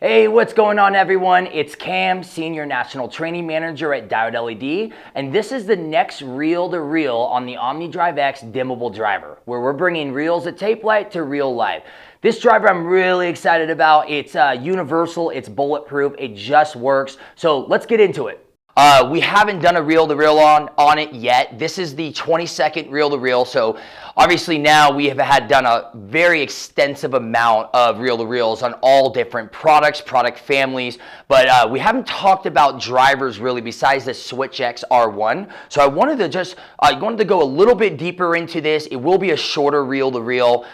Hey, what's going on everyone? It's Cam, Senior National Training Manager at Diode LED, and this is the next reel-to-reel on the Omnidrive X dimmable driver, where we're bringing reels of tape light to real life. This driver I'm really excited about. It's universal, it's bulletproof, it just works. So let's get into it. We haven't done a reel-to-reel on it yet. This is the 20-second reel-to-reel, so obviously now we have done a very extensive amount of reel-to-reels on all different products, product families, but we haven't talked about drivers really besides the Switch X R1. So I wanted to go a little bit deeper into this. It will be a shorter reel-to-reel.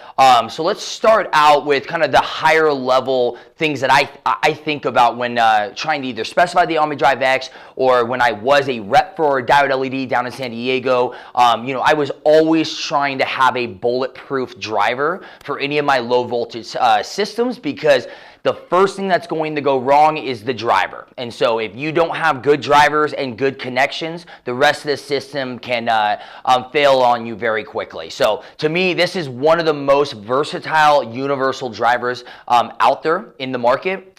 So let's start out with kind of the higher level things that I think about when trying to either specify the Omnidrive X or when I was a rep for Diode LED down in San Diego. I was always trying to have a bulletproof driver for any of my low voltage systems, because the first thing that's going to go wrong is the driver. And so if you don't have good drivers and good connections, the rest of the system can fail on you very quickly. So to me, this is one of the most versatile universal drivers out there in the market.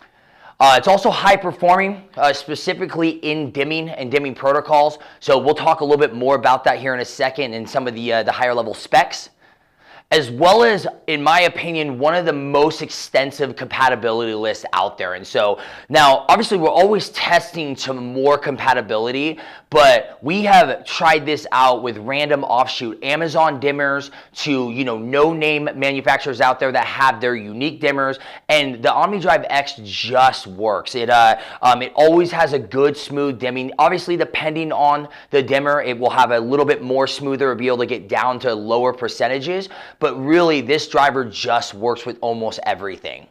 It's also high performing, specifically in dimming and dimming protocols. So we'll talk a little bit more about that here in a second and some of the higher level specs, as well as, in my opinion, one of the most extensive compatibility lists out there. And so now, obviously, we're always testing some more compatibility, but we have tried this out with random offshoot Amazon dimmers to, no-name manufacturers out there that have their unique dimmers, and the Omnidrive X just works. It always has a good, smooth dimming. Obviously, depending on the dimmer, it will have a little bit more smoother, be able to get down to lower percentages. But really, this driver just works with almost everything.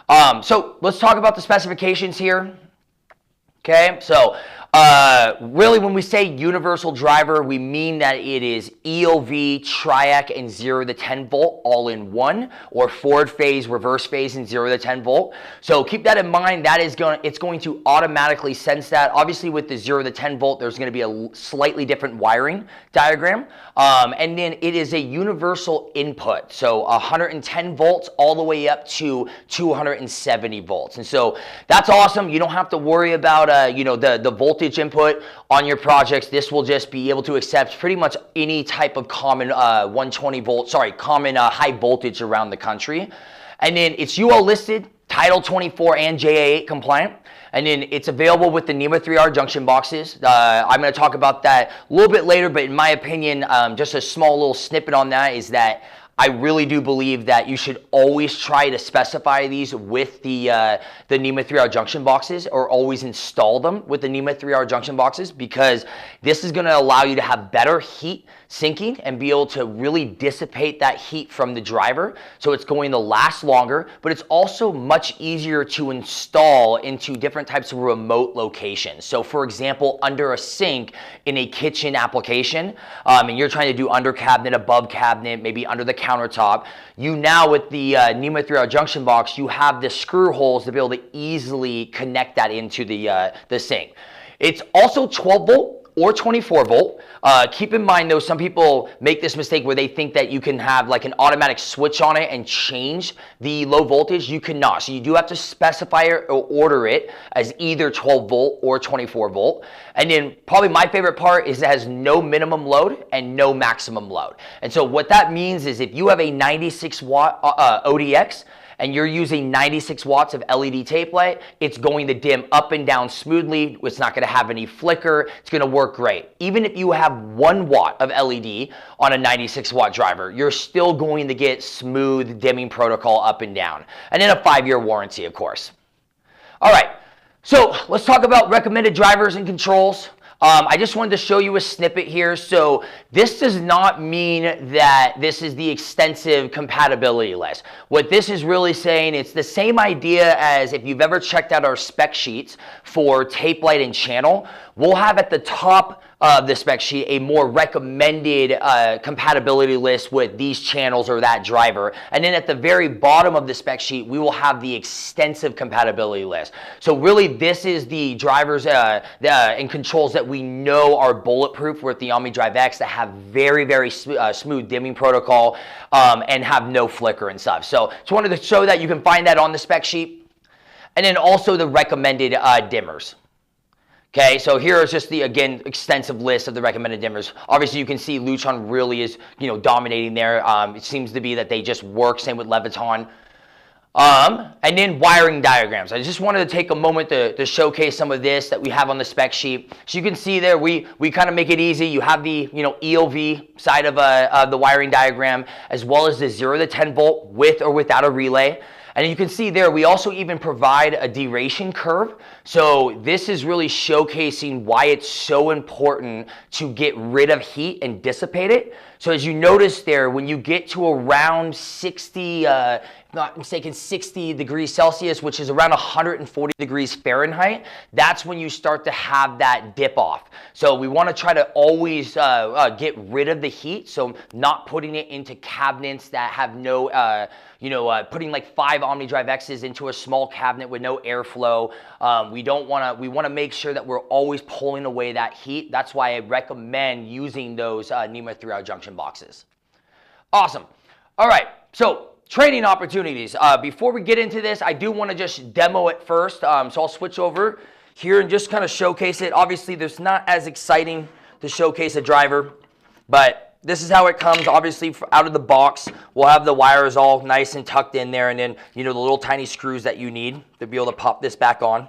So let's talk about the specifications here. Okay, so really when we say universal driver, we mean that it is EOV, triac, and 0 to 10 volt all in one, or forward phase, reverse phase, and 0 to 10 volt. So keep that in mind. It's going to automatically sense that. Obviously with the 0 to 10 volt, there's going to be a slightly different wiring diagram. And then it is a universal input. So 110 volts all the way up to 270 volts. And so that's awesome. You don't have to worry about the voltage input on your projects. This will just be able to accept pretty much any type of common common high voltage around the country. And then it's UL listed, Title 24 and JA8 compliant. And then it's available with the NEMA 3R junction boxes. I'm going to talk about that a little bit later, but in my opinion, just a small little snippet on that is that I really do believe that you should always try to specify these with the NEMA 3R junction boxes, or always install them with the NEMA 3R junction boxes, because this is going to allow you to have better heat sinking and be able to really dissipate that heat from the driver. So it's going to last longer, but it's also much easier to install into different types of remote locations. So for example, under a sink in a kitchen application, and you're trying to do under cabinet, above cabinet, maybe under the countertop, you now with the NEMA 3R junction box, you have the screw holes to be able to easily connect that into the sink. It's also 12 volt or 24 volt. Keep in mind though, some people make this mistake where they think that you can have like an automatic switch on it and change the low voltage. You cannot. So you do have to specify or order it as either 12 volt or 24 volt. And then probably my favorite part is it has no minimum load and no maximum load. And so what that means is if you have a 96 watt ODX, and you're using 96 watts of LED tape light, it's going to dim up and down smoothly. It's not going to have any flicker. It's going to work great. Even if you have 1 watt of LED on a 96 watt driver, you're still going to get smooth dimming protocol up and down. And then a 5-year warranty, of course. All right, so let's talk about recommended drivers and controls. I just wanted to show you a snippet here. So this does not mean that this is the extensive compatibility list. What this is really saying, it's the same idea as if you've ever checked out our spec sheets for tape light and channel. We'll have at the top of the spec sheet a more recommended compatibility list with these channels or that driver. And then at the very bottom of the spec sheet, we will have the extensive compatibility list. So really, this is the drivers and controls that we know are bulletproof with the Omnidrive X, that have very, very smooth dimming protocol and have no flicker and stuff. So just wanted to show that. You can find that on the spec sheet. and then also the recommended dimmers. Okay, so here is just the, again, extensive list of the recommended dimmers. Obviously, you can see Lutron really is, dominating there. It seems to be that they just work, same with Leviton. And then wiring diagrams. I just wanted to take a moment to showcase some of this that we have on the spec sheet. So you can see there, we kind of make it easy. You have the, EOV side of the wiring diagram, as well as the 0 to 10 volt with or without a relay. And you can see there, we also even provide a duration curve. So this is really showcasing why it's so important to get rid of heat and dissipate it. So as you notice there, when you get to around 60, if not mistaken, 60 degrees Celsius, which is around 140 degrees Fahrenheit, that's when you start to have that dip off. So we want to try to always get rid of the heat. So not putting it into cabinets that have no, putting like 5 Omnidrive X's into a small cabinet with no airflow. We want to make sure that we're always pulling away that heat. That's why I recommend using those NEMA 3R junction boxes. Awesome. All right, so training opportunities. Before we get into this, I do want to just demo it first. So I'll switch over here and just kind of showcase it. Obviously, there's not as exciting to showcase a driver, but this is how it comes. Obviously, out of the box, we'll have the wires all nice and tucked in there, and then, the little tiny screws that you need to be able to pop this back on.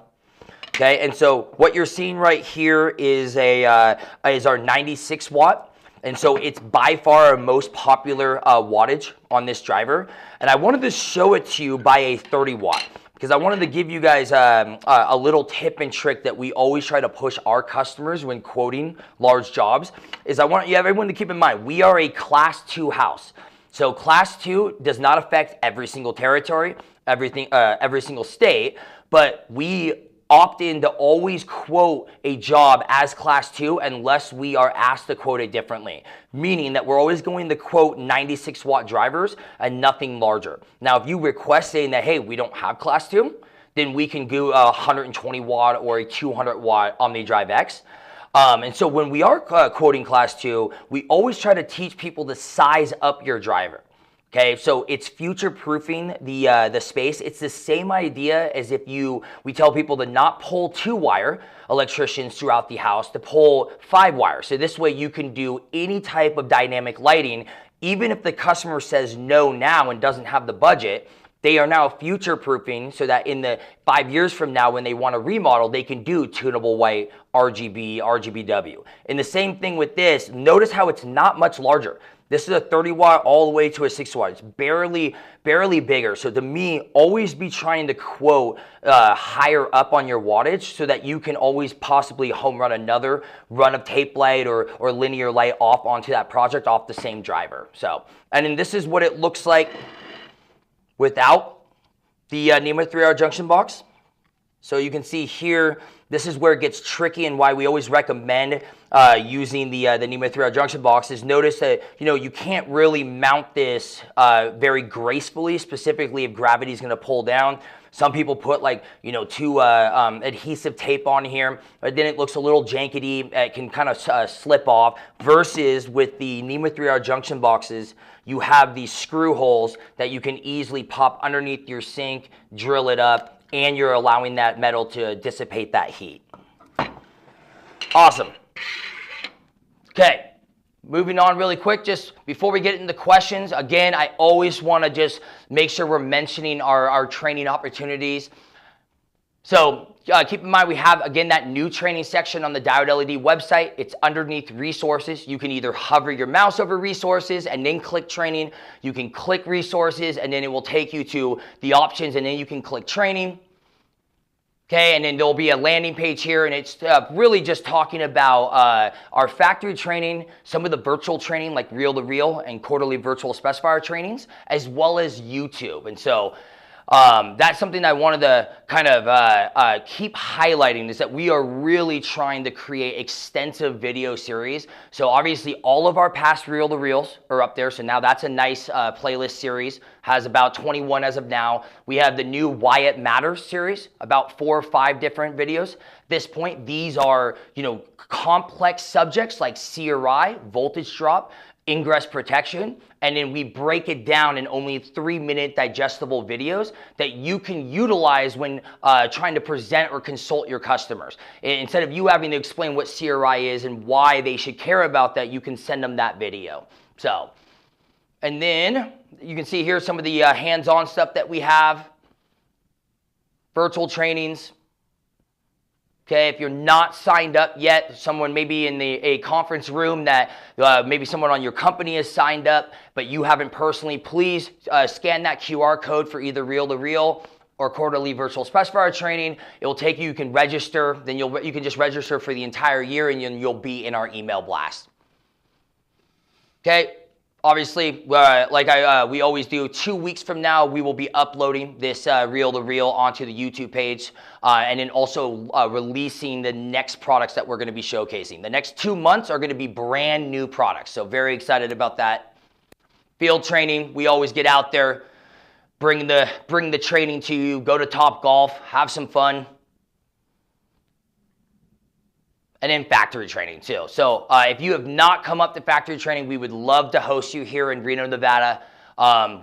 Okay, and so what you're seeing right here is our 96 watt. And so it's by far our most popular wattage on this driver. And I wanted to show it to you by a 30 watt because I wanted to give you guys a little tip and trick that we always try to push our customers when quoting large jobs. Is I want everyone to keep in mind, we are a class 2 house. So class 2 does not affect every single territory, every single state, but we opt in to always quote a job as class 2 unless we are asked to quote it differently, meaning that we're always going to quote 96 watt drivers and nothing larger. Now, if you request saying that, hey, we don't have class 2, then we can do a 120 watt or a 200 watt Omnidrive X. And so when we are quoting class 2, we always try to teach people to size up your driver. Okay, so it's future-proofing the space. It's the same idea as if we tell people to not pull 2-wire electricians throughout the house, to pull 5-wire. So this way you can do any type of dynamic lighting, even if the customer says no now and doesn't have the budget. They are now future-proofing so that in the 5 years from now when they want to remodel, they can do tunable white, RGB, RGBW. And the same thing with this, notice how it's not much larger. This is a 30 watt all the way to a 60 watt. It's barely bigger. So to me, always be trying to quote higher up on your wattage so that you can always possibly home run another run of tape light or linear light off onto that project off the same driver. So, and then this is what it looks like without the NEMA 3R junction box. So you can see here, this is where it gets tricky and why we always recommend using the NEMA 3R junction boxes. Notice that, you can't really mount this very gracefully, specifically if gravity is going to pull down. Some people put two adhesive tape on here, but then it looks a little jankety. It can kind of slip off. Versus with the NEMA 3R junction boxes, you have these screw holes that you can easily pop underneath your sink, drill it up, and you're allowing that metal to dissipate that heat. Awesome. Okay, moving on really quick, just before we get into questions, again, I always want to just make sure we're mentioning our training opportunities. So keep in mind we have, again, that new training section on the Diode LED website. It's underneath resources. You can either hover your mouse over resources and then click training. You can click resources and then it will take you to the options and then you can click training. Okay, and then there'll be a landing page here, and it's really just talking about our factory training, some of the virtual training like reel-to-reel and quarterly virtual specifier trainings, as well as YouTube. And so that's something I wanted to kind of keep highlighting, is that we are really trying to create extensive video series. So obviously all of our past reel-to-reels are up there. So now that's a nice playlist series, has about 21 as of now. We have the new Why It Matters series, about 4 or 5 different videos. At this point, these are, complex subjects like CRI, voltage drop, ingress protection, and then we break it down in only 3-minute digestible videos that you can utilize when trying to present or consult your customers. Instead of you having to explain what CRI is and why they should care about that, you can send them that video. So, and then you can see here some of the hands-on stuff that we have, virtual trainings. Okay, if you're not signed up yet, someone maybe in a conference room that maybe someone on your company is signed up, but you haven't personally, please scan that QR code for either reel-to-reel or quarterly virtual specifier training. It will take you, you can register, then you can just register for the entire year and you'll be in our email blast. Okay. Obviously, like we always do, 2 weeks from now, we will be uploading this reel-to-reel onto the YouTube page and then also releasing the next products that we're going to be showcasing. The next 2 months are going to be brand new products, so very excited about that. Field training, we always get out there, bring the training to you, go to Top Golf, have some fun. And then factory training too. So if you have not come up to factory training, we would love to host you here in Reno, Nevada.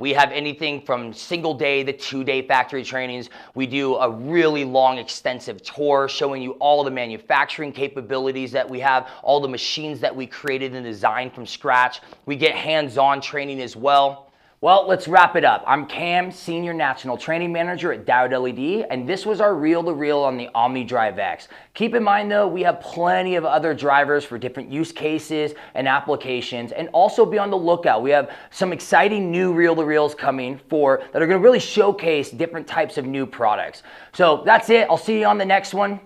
We have anything from single day to 2-day factory trainings. We do a really long, extensive tour showing you all the manufacturing capabilities that we have, all the machines that we created and designed from scratch. We get hands-on training as well. Well, let's wrap it up. I'm Cam, Senior National Training Manager at Diode LED, and this was our reel-to-reel on the Omnidrive X. Keep in mind though, we have plenty of other drivers for different use cases and applications, and also be on the lookout. We have some exciting new reel-to-reels coming that are going to really showcase different types of new products. So that's it. I'll see you on the next one.